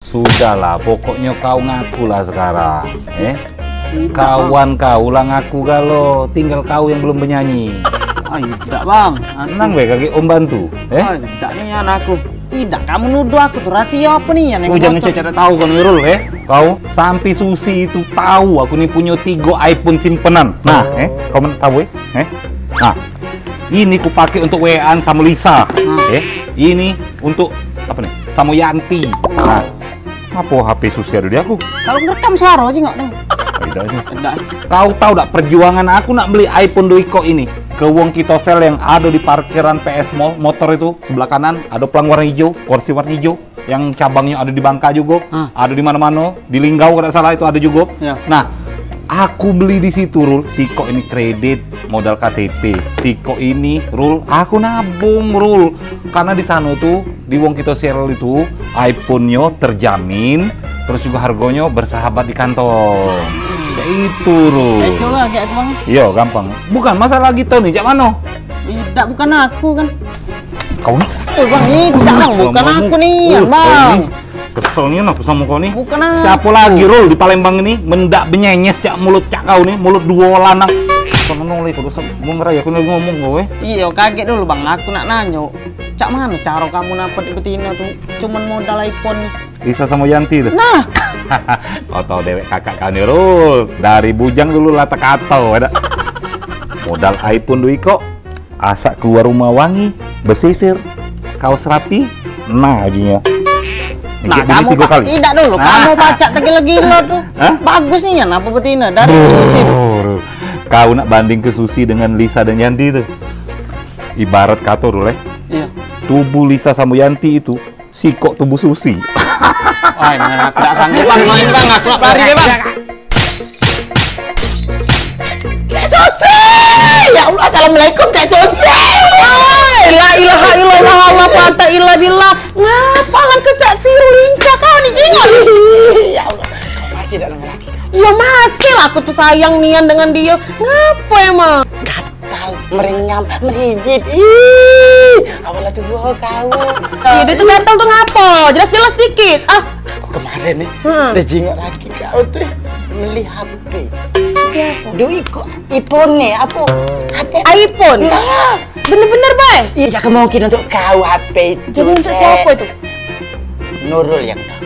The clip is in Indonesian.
Sudahlah, pokoknya kau ngaku lah sekarang. Kawan kau lah ngaku kalau tinggal kau yang belum bernyanyi. Oh, tidak bang. Tenang be, kaki om bantu. Oh, tidak nih anakku. Tidak, kamu nuduh aku tuh rahasia apa nih yang jangan cecet tahu kan Wirul Kau sampai Susi itu tahu aku nih punya 3 iPhone simpenan. Nah, kau tahu Nah, ini ku pakai untuk WA-an sama Lisa. Ini untuk apa nih? Sama Yanti. Nah, apa HP Susi ada di aku? Kalau ngerekam Saro aja nggak dong? Tidak. Kau tahu tak perjuangan aku nak beli iPhone Doiko ini ke Wong Kitosel yang ada di parkiran PS Mall motor itu sebelah kanan ada pelang warna hijau, kursi warna hijau yang cabangnya ada di Bangka juga, ada di mana-mana, di Linggau kalau salah itu ada juga. Ya. Nah, aku beli di situ Rul, Siko ini kredit modal KTP, Siko ini Rul, aku nabung Rul, karena di sana tuh di Wong Kitosel itu iPhone-nya terjamin, terus juga harganya bersahabat di kantong. Itu Rul. Coba kayak itu bang. Iya gampang. Bukan masalah gitu nih, cak mano? Tidak, bukan aku kan. Kau nih? Oh bang, tidak bukan aku nih, bang. Keselnya nak sama kau nih. Bukan aku. Siapa lagi Rul di Palembang ini mendak benyenyes cak mulut cak kau nih, mulut 2 lanang. Kau noleh kau mau ngeraya aku lagi ngomong kowe. Iya, kaget dulu bang. Aku nak nanya. Cak mana cara kamu dapat betina tuh? Cuman modal iPhone nih. Lisa sama Yanti tuh. Nah. Kau tahu dewek kakak kau nih Rul. Dari bujang dulu lata katau ada. Modal iPhone Doiko. Asa keluar rumah wangi, bersisir, kaos rapi, nah ajinya. Nah, kamu 3 kali. Tidak dulu, kamu baca tegil-gila tuh. Bagus nih ya, apa betina dari Susi. Kau nak banding ke Susi dengan Lisa dan Yanti itu. Ibarat kata Rul Iya. Tubuh Lisa sama Yanti itu Siko tubuh Susi. Wah, tidak sanggup bang, main bang, aku lari deh bang. Susi! Ya Allah, assalamualaikum Cak Susi. La ilaha illallah Allah fata illa billah. Ngapa lang ke Cak Sirulinca kau nih jengol? Ya Allah, kau masih ada laki kau? Ya masih lah, aku tuh sayang nian dengan dia. Ngapa emang? Gatal, merenyam, merijit. Awalnya tuh kau. Iya, dia tuh gatal tuh ngapa? Jelas-jelas dikit. Aku kemarin nih, udah jengok laki kau tuh beli HP. Doiko iPhone nih, apa? HP iPhone? Bener-bener, Bay? Iya, mungkin untuk kau HP itu. Jadi untuk siapa itu? Nurul yang tahu.